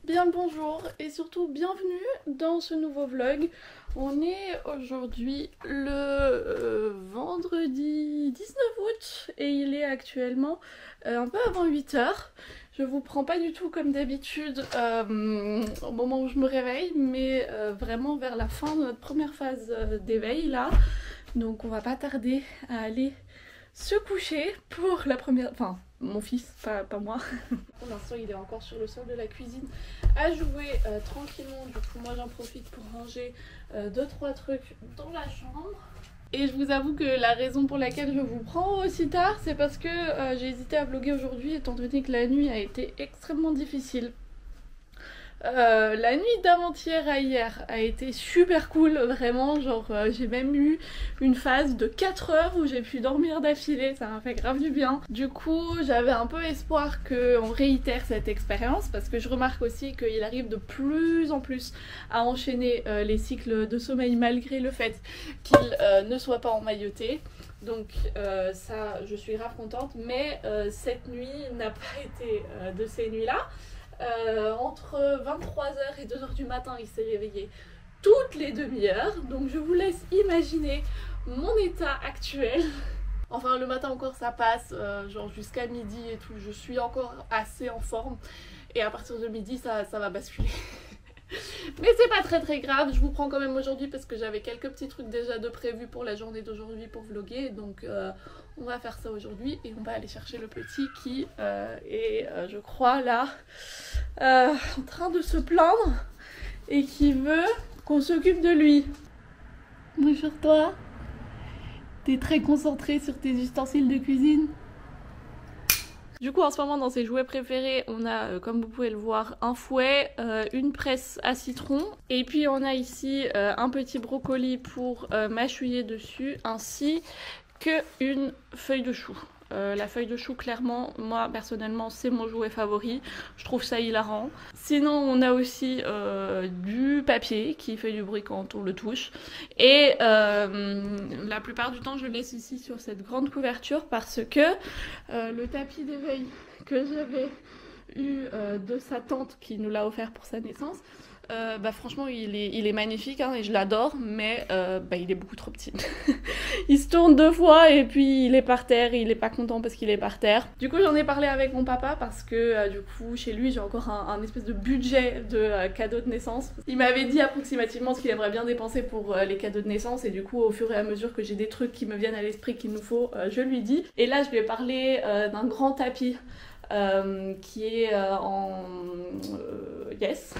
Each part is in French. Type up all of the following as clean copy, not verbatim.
Bien le bonjour et surtout bienvenue dans ce nouveau vlog. On est aujourd'hui le vendredi 19 août et il est actuellement un peu avant 8 heures. Je vous prends pas du tout comme d'habitude au moment où je me réveille, mais vraiment vers la fin de notre première phase d'éveil là. Donc on va pas tarder à aller se coucher pour la première... Enfin, mon fils, pas moi. Pour l'instant, il est encore sur le sol de la cuisine à jouer tranquillement. Du coup, moi, j'en profite pour ranger 2-3 trucs dans la chambre. Et je vous avoue que la raison pour laquelle je vous prends aussi tard, c'est parce que j'ai hésité à vlogger aujourd'hui, étant donné que la nuit a été extrêmement difficile. La nuit d'avant-hier à hier a été super cool, vraiment, genre j'ai même eu une phase de 4 heures où j'ai pu dormir d'affilée, ça m'a fait grave du bien. Du coup j'avais un peu espoir qu'on réitère cette expérience parce que je remarque aussi qu'il arrive de plus en plus à enchaîner les cycles de sommeil malgré le fait qu'il ne soit pas emmailloté. Donc ça je suis grave contente, mais cette nuit n'a pas été de ces nuits là. Entre 23h et 2h du matin, il s'est réveillé toutes les demi-heures. Donc je vous laisse imaginer mon état actuel. Enfin le matin encore ça passe, genre jusqu'à midi et tout, je suis encore assez en forme. Et à partir de midi ça va basculer. Mais c'est pas très grave, je vous prends quand même aujourd'hui parce que j'avais quelques petits trucs déjà de prévus pour la journée d'aujourd'hui pour vlogger. Donc on va faire ça aujourd'hui et on va aller chercher le petit qui est je crois là en train de se plaindre et qui veut qu'on s'occupe de lui. Bonjour toi, t'es très concentré sur tes ustensiles de cuisine. Du coup en ce moment dans ses jouets préférés on a comme vous pouvez le voir un fouet, une presse à citron et puis on a ici un petit brocoli pour mâchouiller dessus ainsi qu'une feuille de chou. La feuille de chou clairement moi personnellement c'est mon jouet favori, je trouve ça hilarant. Sinon on a aussi du papier qui fait du bruit quand on le touche et la plupart du temps je le laisse ici sur cette grande couverture parce que le tapis d'éveil que j'avais eu de sa tante qui nous l'a offert pour sa naissance, bah franchement il est magnifique hein, et je l'adore, mais bah, il est beaucoup trop petit. Il se tourne 2 fois et puis il est par terre et il est pas content parce qu'il est par terre. Du coup j'en ai parlé avec mon papa parce que du coup chez lui j'ai encore un espèce de budget de cadeaux de naissance. Il m'avait dit approximativement ce qu'il aimerait bien dépenser pour les cadeaux de naissance et du coup au fur et à mesure que j'ai des trucs qui me viennent à l'esprit qu'il nous faut, je lui dis. Et là je lui ai parlé d'un grand tapis qui est en yes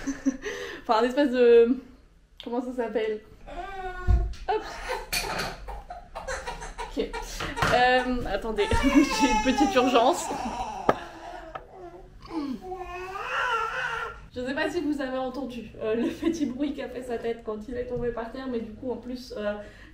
enfin un espèce de... comment ça s'appelle? Hop. Ok. Attendez, j'ai une petite urgence. Je sais pas si vous avez entendu le petit bruit qu'a fait sa tête quand il est tombé par terre, mais du coup en plus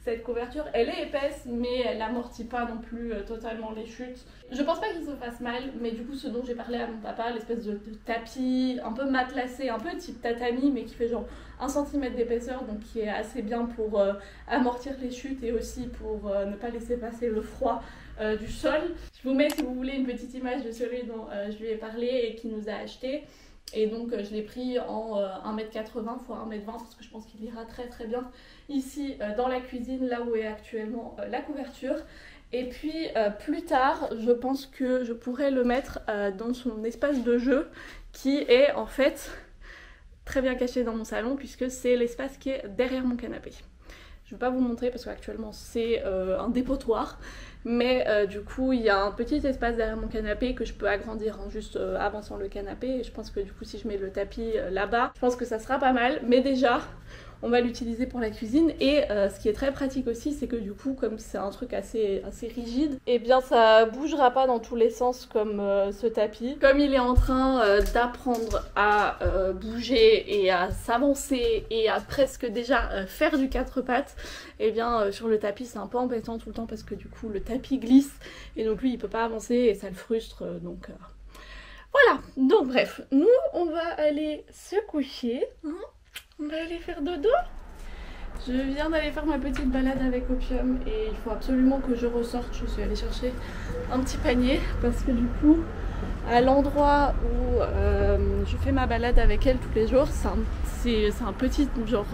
cette couverture elle est épaisse mais elle n'amortit pas non plus totalement les chutes. Je pense pas qu'il se fasse mal, mais du coup ce dont j'ai parlé à mon papa, l'espèce de tapis un peu matelassé, un peu type tatami mais qui fait genre 1 cm d'épaisseur, donc qui est assez bien pour amortir les chutes et aussi pour ne pas laisser passer le froid du sol. Je vous mets si vous voulez une petite image de celui dont je lui ai parlé et qui nous a acheté. Et donc je l'ai pris en 1,80 m x 1,20 m parce que je pense qu'il ira très bien ici dans la cuisine, là où est actuellement la couverture. Et puis plus tard je pense que je pourrais le mettre dans son espace de jeu qui est en fait très bien caché dans mon salon puisque c'est l'espace qui est derrière mon canapé. Je ne vais pas vous montrer parce qu'actuellement c'est un dépotoir, mais du coup il y a un petit espace derrière mon canapé que je peux agrandir en juste avançant le canapé, et je pense que du coup si je mets le tapis là-bas, je pense que ça sera pas mal, mais déjà on va l'utiliser pour la cuisine. Et ce qui est très pratique aussi, c'est que du coup comme c'est un truc assez rigide, et bien ça bougera pas dans tous les sens comme ce tapis. Comme il est en train d'apprendre à bouger et à s'avancer et à presque déjà faire du 4 pattes, et bien sur le tapis c'est un peu embêtant tout le temps parce que du coup le tapis glisse et donc lui il peut pas avancer et ça le frustre, donc voilà. Donc bref, nous on va aller se coucher, hein. On va aller faire dodo. Je viens d'aller faire ma petite balade avec Opium et il faut absolument que je ressorte. Je suis allée chercher un petit panier parce que du coup, à l'endroit où je fais ma balade avec elle tous les jours. C'est un petit genre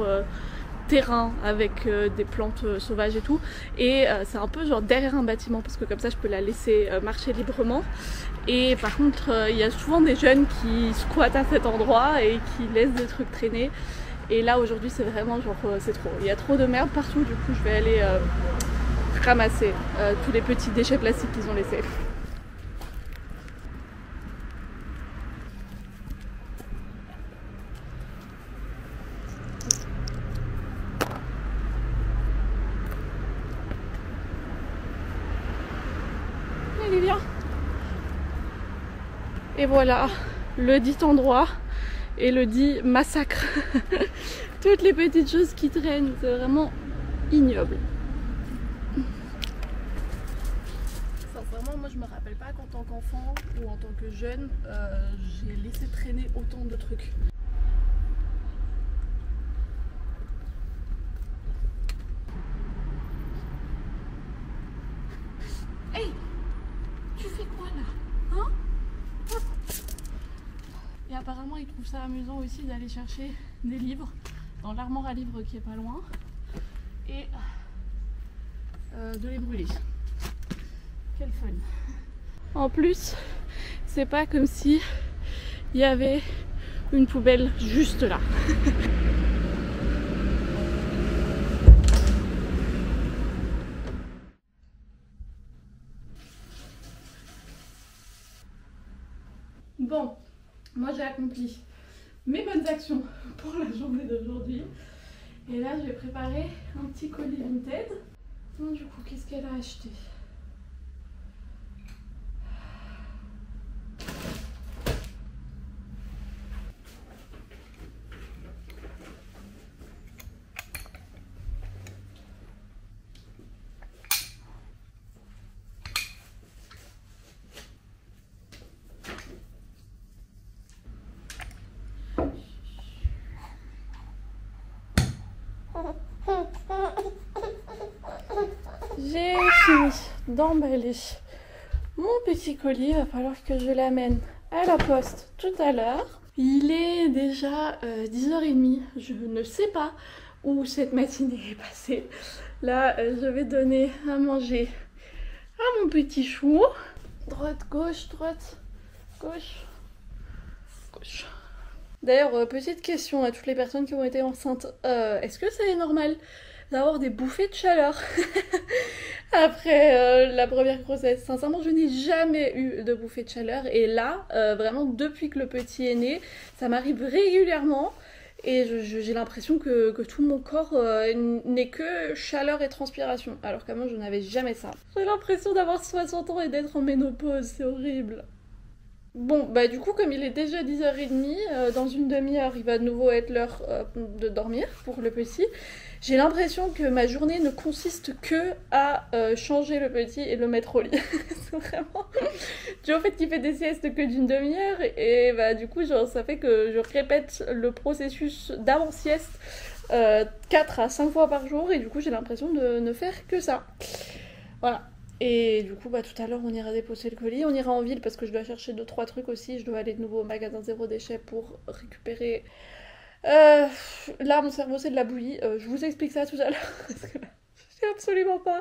terrain avec des plantes sauvages et tout, et c'est un peu genre derrière un bâtiment parce que comme ça je peux la laisser marcher librement. Et par contre il y a souvent des jeunes qui squattent à cet endroit et qui laissent des trucs traîner, et là aujourd'hui c'est vraiment genre c'est trop, il y a trop de merde partout. Du coup je vais aller ramasser tous les petits déchets plastiques qu'ils ont laissés. Viens. Et voilà le dit endroit et le dit massacre. Toutes les petites choses qui traînent, c'est vraiment ignoble. Sincèrement, moi je me rappelle pas qu'en tant qu'enfant ou en tant que jeune, j'ai laissé traîner autant de trucs. Hey! Tu fais quoi là? Hein? Et apparemment ils trouvent ça amusant aussi d'aller chercher des livres dans l'armoire à livres qui est pas loin et de les brûler. Quel fun! En plus, c'est pas comme si il y avait une poubelle juste là. Bon, moi j'ai accompli mes bonnes actions pour la journée d'aujourd'hui. Et là je vais préparer un petit colis Vinted. Donc du coup, qu'est-ce qu'elle a acheté? J'ai fini d'emballer mon petit colis. Il va falloir que je l'amène à la poste tout à l'heure. Il est déjà 10h30. Je ne sais pas où cette matinée est passée. Là, je vais donner à manger à mon petit chou. Droite, gauche, gauche. D'ailleurs, petite question à toutes les personnes qui ont été enceintes. Est-ce que c'est normal d'avoir des bouffées de chaleur après la première grossesse? Sincèrement, je n'ai jamais eu de bouffée de chaleur. Et là, vraiment, depuis que le petit est né, ça m'arrive régulièrement. Et j'ai l'impression que tout mon corps n'est que chaleur et transpiration. Alors qu'avant, je n'avais jamais ça. J'ai l'impression d'avoir 60 ans et d'être en ménopause. C'est horrible. Bon, bah du coup, comme il est déjà 10h30, dans une demi-heure, il va de nouveau être l'heure de dormir pour le petit. J'ai l'impression que ma journée ne consiste que à changer le petit et le mettre au lit. C'est vraiment dû au fait qu'il fait des siestes que d'une demi-heure. Et bah du coup, genre, ça fait que je répète le processus d'avant-sieste 4 à 5 fois par jour. Et du coup, j'ai l'impression de ne faire que ça. Voilà. Et du coup, bah, tout à l'heure, on ira déposer le colis. On ira en ville parce que je dois chercher 2-3 trucs aussi. Je dois aller de nouveau au magasin Zéro Déchet pour récupérer... Là, mon cerveau, c'est de la bouillie. Je vous explique ça tout à l'heure parce que je suis absolument pas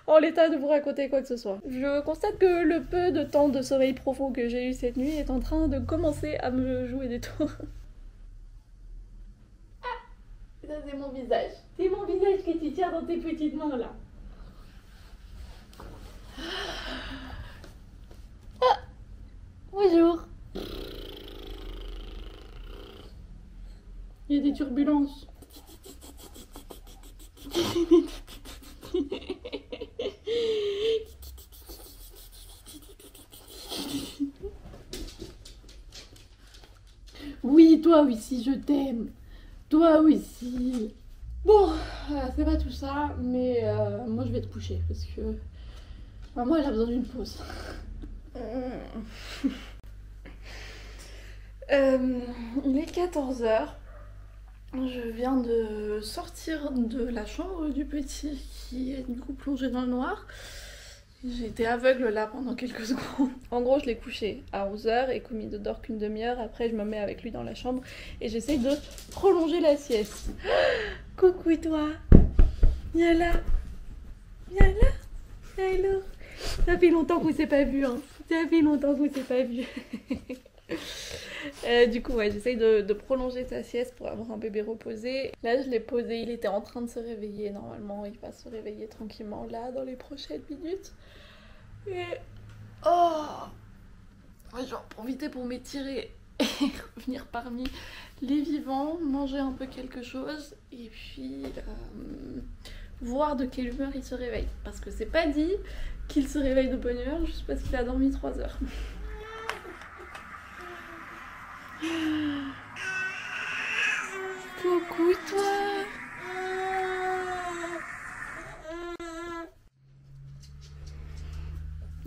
en l'état de vous raconter quoi que ce soit. Je constate que le peu de temps de sommeil profond que j'ai eu cette nuit est en train de commencer à me jouer des tours. Ah, ça, c'est mon visage. C'est mon visage que tu tiens dans tes petites mains, là. Ah, bonjour. Il y a des turbulences. Oui, toi aussi, je t'aime. Toi aussi. Bon, c'est pas tout ça, mais moi je vais te coucher parce que maman elle a besoin d'une pause. Il est 14h. Je viens de sortir de la chambre du petit qui est du coup plongé dans le noir. J'ai été aveugle là pendant quelques secondes. En gros, je l'ai couché à 11h et comme il ne dort qu'une demi-heure, après je me mets avec lui dans la chambre et j'essaye de prolonger la sieste. Coucou toi. Viens là. Viens là. Hello. Ça fait longtemps qu'on s'est pas vu, hein. Ça fait longtemps qu'on s'est pas vu. Du coup, ouais, j'essaye de prolonger sa sieste pour avoir un bébé reposé. Là, je l'ai posé, il était en train de se réveiller. Normalement, il va se réveiller tranquillement là dans les prochaines minutes. Et oh, je vais en profiter pour m'étirer et revenir parmi les vivants, manger un peu quelque chose et puis voir de quelle humeur il se réveille. Parce que c'est pas dit qu'il se réveille de bonne heure juste parce qu'il a dormi 3 heures. Coucou toi.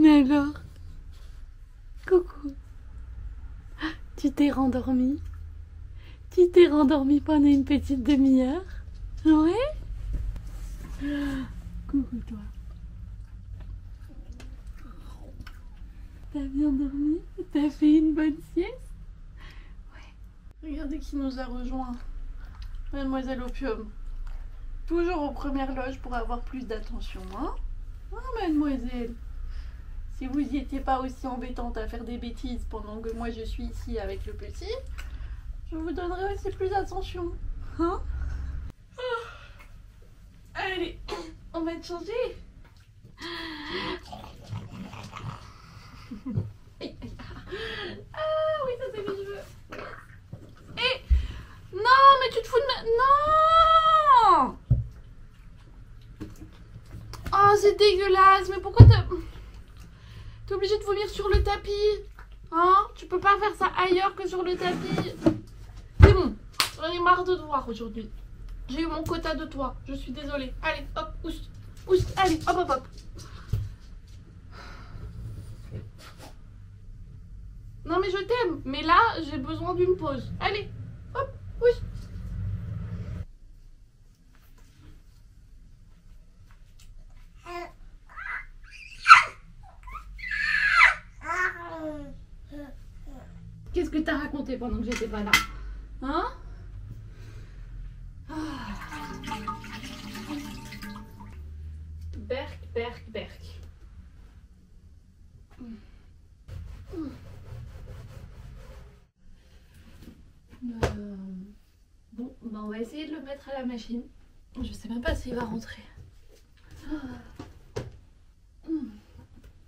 Alors, coucou. Tu t'es rendormi? Tu t'es rendormi pendant une petite demi-heure? Ouais? Coucou toi. T'as bien dormi? T'as fait une bonne sieste? Ouais. Regardez qui nous a rejoint. Mademoiselle Opium. Toujours aux premières loges pour avoir plus d'attention, hein? Hein, mademoiselle? Si vous n'y étiez pas aussi embêtante à faire des bêtises pendant que moi je suis ici avec le petit, je vous donnerai aussi plus d'attention. Hein? Oh. Allez, on va te changer. Ah oui, ça c'est mes cheveux. Et non, mais tu te fous de ma... Non. Oh, c'est dégueulasse. Mais pourquoi t'es obligé de vomir sur le tapis? Hein? Tu peux pas faire ça ailleurs que sur le tapis. C'est bon, j'en ai marre de te voir aujourd'hui. J'ai eu mon quota de toi, je suis désolée. Allez, hop, oust, oust, allez, hop, hop, hop. Non mais je t'aime, mais là, j'ai besoin d'une pause. Allez, hop, oust. Qu'est-ce que t'as raconté pendant que j'étais pas là? Hein? Berk, berk, berk. Bon, bah on va essayer de le mettre à la machine. Je sais même pas s'il va rentrer.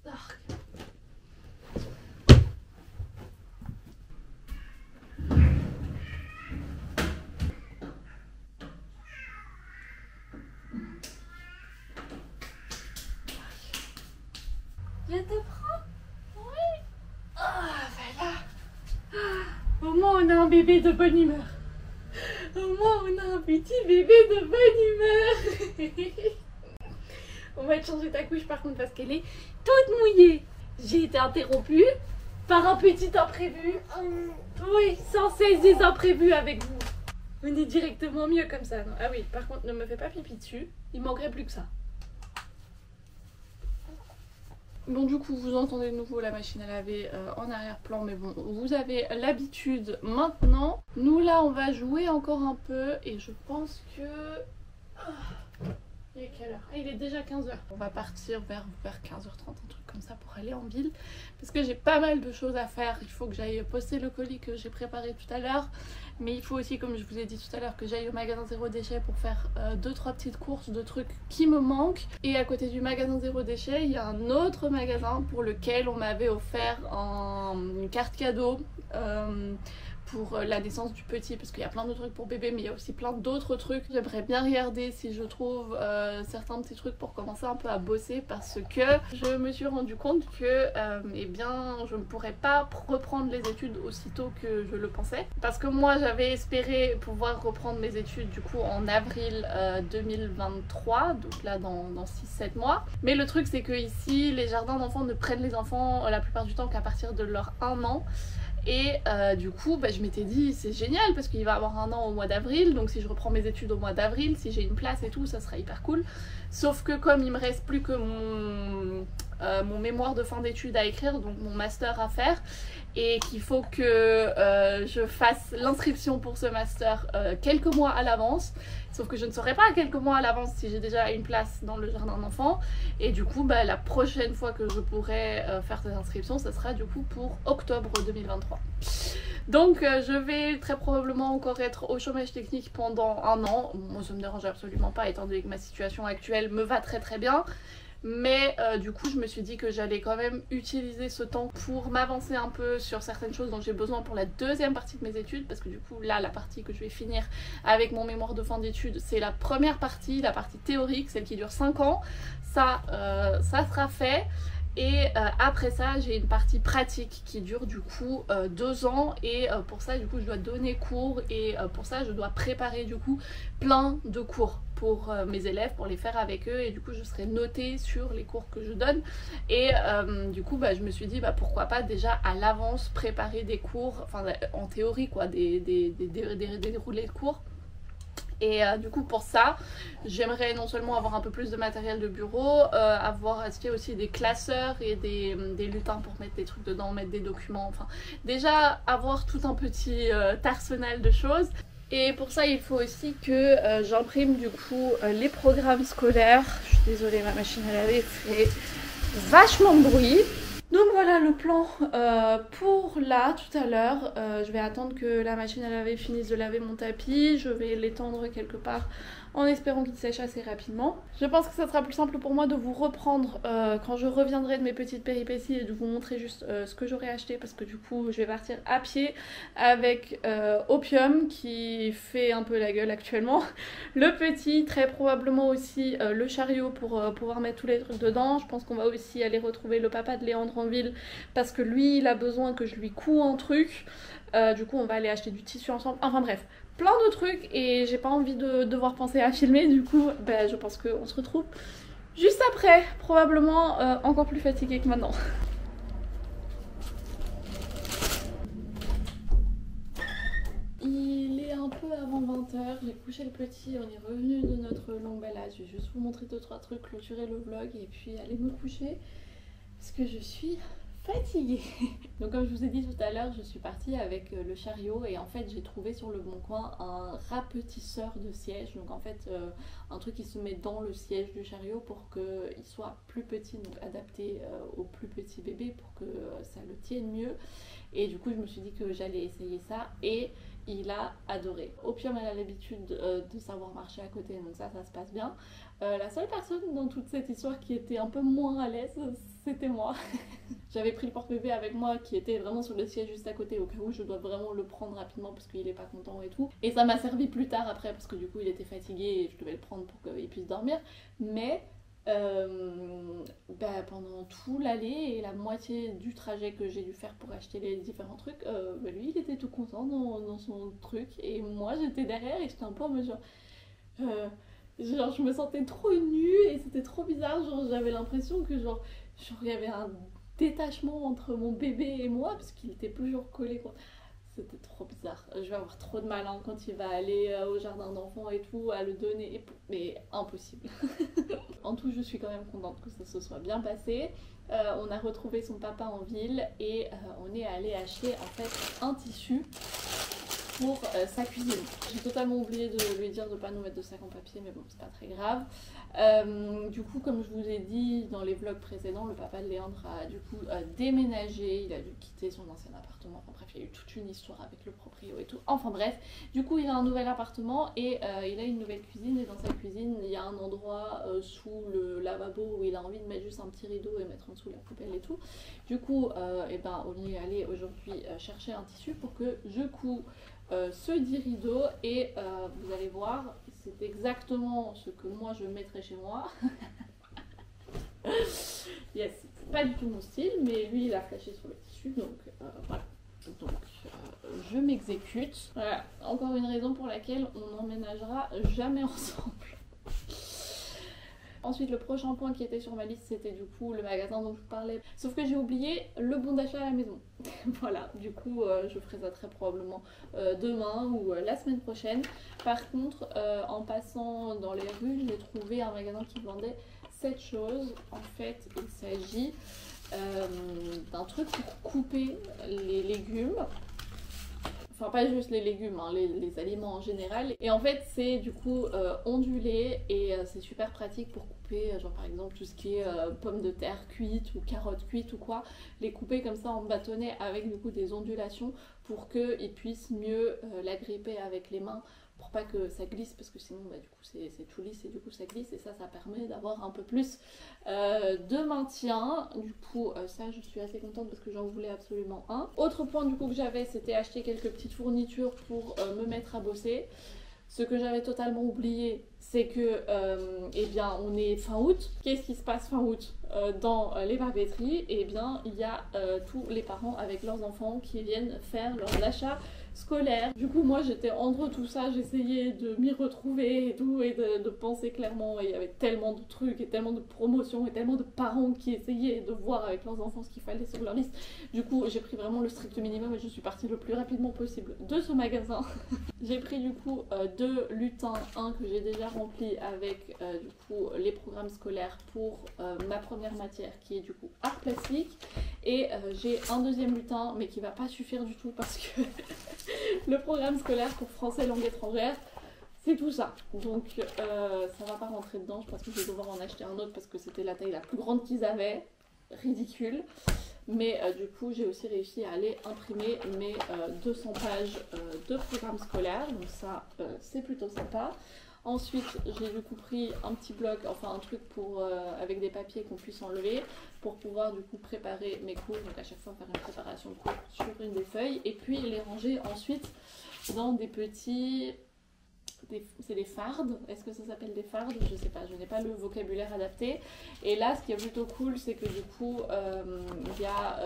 Dark. Je te prends? Oui. Ah, voilà. Au moins on a un bébé de bonne humeur. Au moins on a un petit bébé de bonne humeur. On va te changer ta couche par contre parce qu'elle est toute mouillée. J'ai été interrompue par un petit imprévu. Oui, sans cesse des imprévus avec vous. On est directement mieux comme ça. Non? Ah oui, par contre ne me fais pas pipi dessus. Il manquerait plus que ça. Bon, du coup, vous entendez de nouveau la machine à laver en arrière-plan, mais bon, vous avez l'habitude maintenant. Nous, là, on va jouer encore un peu et je pense que... il est quelle heure? Ah, il est déjà 15h. On va partir vers 15h30, un truc comme ça pour aller en ville. Parce que j'ai pas mal de choses à faire. Il faut que j'aille poster le colis que j'ai préparé tout à l'heure. Mais il faut aussi, comme je vous ai dit tout à l'heure, que j'aille au magasin Zéro Déchet pour faire 2-3 petites courses de trucs qui me manquent. Et à côté du magasin Zéro Déchet, il y a un autre magasin pour lequel on m'avait offert une carte cadeau pour la naissance du petit, parce qu'il y a plein de trucs pour bébé, mais il y a aussi plein d'autres trucs. J'aimerais bien regarder si je trouve certains petits trucs pour commencer un peu à bosser, parce que je me suis rendu compte que eh bien, je ne pourrais pas reprendre les études aussitôt que je le pensais, parce que moi j'avais espéré pouvoir reprendre mes études du coup en avril 2023, donc là dans 6-7 mois. Mais le truc c'est que ici les jardins d'enfants ne prennent les enfants la plupart du temps qu'à partir de leur 1 an. Et du coup je m'étais dit c'est génial parce qu'il va avoir 1 an au mois d'avril, donc si je reprends mes études au mois d'avril, si j'ai une place et tout, ça sera hyper cool. Sauf que comme il me reste plus que mon mémoire de fin d'études à écrire, donc mon master à faire, et qu'il faut que je fasse l'inscription pour ce master quelques mois à l'avance, sauf que je ne saurais pas quelques mois à l'avance si j'ai déjà une place dans le jardin d'enfants, et du coup la prochaine fois que je pourrai faire cette inscription, ça sera du coup pour octobre 2023. Donc je vais très probablement encore être au chômage technique pendant 1 an. Moi ça me dérange absolument pas étant donné que ma situation actuelle me va très très bien. Mais du coup je me suis dit que j'allais quand même utiliser ce temps pour m'avancer un peu sur certaines choses dont j'ai besoin pour la deuxième partie de mes études, parce que du coup là la partie que je vais finir avec mon mémoire de fin d'études, c'est la première partie, la partie théorique, celle qui dure 5 ans. Ça sera fait. Et après ça j'ai une partie pratique qui dure du coup 2 ans, et pour ça du coup je dois donner cours, et pour ça je dois préparer du coup plein de cours pour mes élèves, pour les faire avec eux, et du coup je serai notée sur les cours que je donne. Et du coup je me suis dit pourquoi pas déjà à l'avance préparer des cours, enfin en théorie quoi, des déroulés de cours. Et du coup pour ça j'aimerais non seulement avoir un peu plus de matériel de bureau, avoir acheté aussi des classeurs et des lutins pour mettre des trucs dedans, mettre des documents, enfin déjà avoir tout un petit arsenal de choses. Et pour ça il faut aussi que j'imprime du coup les programmes scolaires. Je suis désolée, ma machine à laver fait vachement de bruit. Donc voilà le plan pour là, tout à l'heure. Je vais attendre que la machine à laver finisse de laver mon tapis. Je vais l'étendre quelque part en espérant qu'il sèche assez rapidement. Je pense que ça sera plus simple pour moi de vous reprendre quand je reviendrai de mes petites péripéties et de vous montrer juste ce que j'aurais acheté, parce que du coup je vais partir à pied avec Opium qui fait un peu la gueule actuellement, le petit, très probablement aussi le chariot pour pouvoir mettre tous les trucs dedans. Je pense qu'on va aussi aller retrouver le papa de Léandre en ville parce que lui il a besoin que je lui coud un truc. Du coup on va aller acheter du tissu ensemble, enfin bref, plein de trucs, et j'ai pas envie de devoir penser à filmer. Du coup je pense qu'on se retrouve juste après, probablement encore plus fatiguée que maintenant. Il est un peu avant 20 h, j'ai couché le petit, on est revenu de notre longue balade. Je vais juste vous montrer 2-3 trucs, clôturer le vlog et puis aller me coucher parce que je suis fatiguée. Donc comme je vous ai dit tout à l'heure, je suis partie avec le chariot, et en fait j'ai trouvé sur le bon coin un rapetisseur de siège. Donc en fait un truc qui se met dans le siège du chariot pour qu'il soit plus petit, donc adapté aux plus petits bébés pour que ça le tienne mieux. Et du coup je me suis dit que j'allais essayer ça, et il a adoré. Opium elle a l'habitude de savoir marcher à côté, donc ça se passe bien. La seule personne dans toute cette histoire qui était un peu moins à l'aise, c'était moi. J'avais pris le porte-bébé avec moi qui était vraiment sur le siège juste à côté au cas où je dois vraiment le prendre rapidement parce qu'il est pas content et tout. Et ça m'a servi plus tard après parce que du coup il était fatigué et je devais le prendre pour qu'il puisse dormir. Mais pendant tout l'aller et la moitié du trajet que j'ai dû faire pour acheter les différents trucs, lui il était tout content dans son truc, et moi j'étais derrière et j'étais un peu en mesure... genre je me sentais trop nue et c'était trop bizarre, genre j'avais l'impression que genre il y avait un détachement entre mon bébé et moi parce qu'il était toujours collé quoi. C'était trop bizarre. Je vais avoir trop de mal quand il va aller au jardin d'enfants et tout à le donner, mais impossible. En tout je suis quand même contente que ça se soit bien passé. On a retrouvé son papa en ville et on est allé acheter en fait un tissu pour sa cuisine. J'ai totalement oublié de lui dire de ne pas nous mettre de sac en papier, mais bon c'est pas très grave. Du coup comme je vous ai dit dans les vlogs précédents, le papa de Léandre a du coup déménagé, il a dû quitter son ancien appartement, enfin bref il y a eu toute une histoire avec le proprio et tout, enfin bref, du coup il a un nouvel appartement et il a une nouvelle cuisine, et dans sa cuisine il y a un endroit sous le lavabo où il a envie de mettre juste un petit rideau et mettre en dessous la poubelle et tout. Du coup on est allé aujourd'hui chercher un tissu pour que je couds ce dit rideau, et vous allez voir, c'est exactement ce que moi je mettrais chez moi. Yes, c'est pas du tout mon style, mais lui il a flashé sur le tissu, donc voilà. Donc je m'exécute. Voilà, encore une raison pour laquelle on n'emménagera jamais ensemble. Ensuite, le prochain point qui était sur ma liste, c'était du coup le magasin dont je vous parlais. Sauf que j'ai oublié le bon d'achat à la maison. Voilà, du coup, je ferai ça très probablement demain ou la semaine prochaine. Par contre, en passant dans les rues, j'ai trouvé un magasin qui vendait cette chose. En fait, il s'agit d'un truc pour couper les légumes. Enfin, pas juste les légumes, hein, les aliments en général. Et en fait, c'est du coup ondulé et c'est super pratique pour couper, genre par exemple tout ce qui est pommes de terre cuites ou carottes cuites ou quoi. Les couper comme ça en bâtonnets avec du coup des ondulations pour qu'ils puissent mieux l'agripper avec les mains, pour pas que ça glisse, parce que sinon bah, du coup c'est tout lisse et du coup ça glisse, et ça permet d'avoir un peu plus de maintien. Du coup ça je suis assez contente parce que j'en voulais absolument un. Autre point du coup que j'avais, c'était acheter quelques petites fournitures pour me mettre à bosser. Ce que j'avais totalement oublié, c'est que eh bien on est fin août. Qu'est-ce qui se passe fin août dans les papeteries? Eh bien il y a tous les parents avec leurs enfants qui viennent faire leurs achats scolaires. Du coup moi j'étais entre tout ça, j'essayais de m'y retrouver et tout, et de penser clairement, et il y avait tellement de trucs et tellement de promotions et tellement de parents qui essayaient de voir avec leurs enfants ce qu'il fallait sur leur liste. Du coup j'ai pris vraiment le strict minimum et je suis partie le plus rapidement possible de ce magasin. J'ai pris du coup deux lutins, un que j'ai déjà rempli avec du coup les programmes scolaires pour ma première matière qui est du coup art plastique, et j'ai un deuxième lutin mais qui va pas suffire du tout parce que le programme scolaire pour français langue étrangère c'est tout ça, donc ça va pas rentrer dedans. Je pense que je vais devoir en acheter un autre parce que c'était la taille la plus grande qu'ils avaient, ridicule. Mais du coup j'ai aussi réussi à aller imprimer mes 200 pages de programme scolaire, donc ça c'est plutôt sympa. Ensuite j'ai du coup pris un petit bloc, enfin un truc pour, avec des papiers qu'on puisse enlever pour pouvoir du coup préparer mes cours, donc à chaque fois faire une préparation de cours sur une des feuilles, et puis les ranger ensuite dans des petits... c'est des fardes, est-ce que ça s'appelle des fardes? Je sais pas, je n'ai pas le vocabulaire adapté. Et là ce qui est plutôt cool, c'est que du coup il y a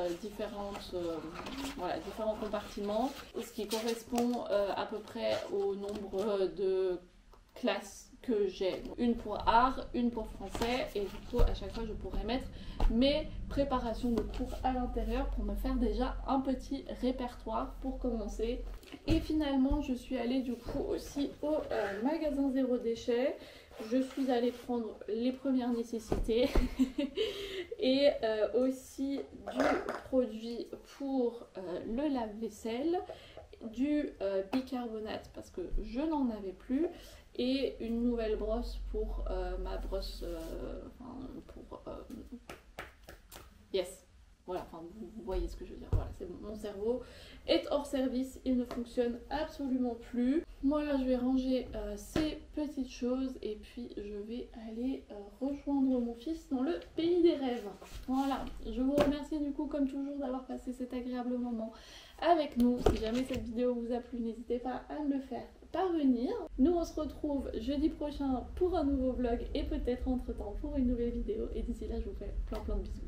voilà, différents compartiments, ce qui correspond à peu près au nombre de classes que j'ai. Une pour art, une pour français, et du coup à chaque fois je pourrais mettre mes préparations de cours à l'intérieur pour me faire déjà un petit répertoire pour commencer. Et finalement je suis allée du coup aussi au magasin Zéro Déchet. Je suis allée prendre les premières nécessités et aussi du produit pour le lave-vaisselle, du bicarbonate parce que je n'en avais plus, et une nouvelle brosse pour ma brosse, yes, voilà, enfin vous voyez ce que je veux dire. Voilà, c'est mon cerveau est hors service, il ne fonctionne absolument plus. Moi là je vais ranger ces petites choses et puis je vais aller rejoindre mon fils dans le pays des rêves. Voilà, je vous remercie du coup comme toujours d'avoir passé cet agréable moment avec nous. Si jamais cette vidéo vous a plu, n'hésitez pas à me le faire parvenir. Nous on se retrouve jeudi prochain pour un nouveau vlog et peut-être entre temps pour une nouvelle vidéo, et d'ici là je vous fais plein de bisous.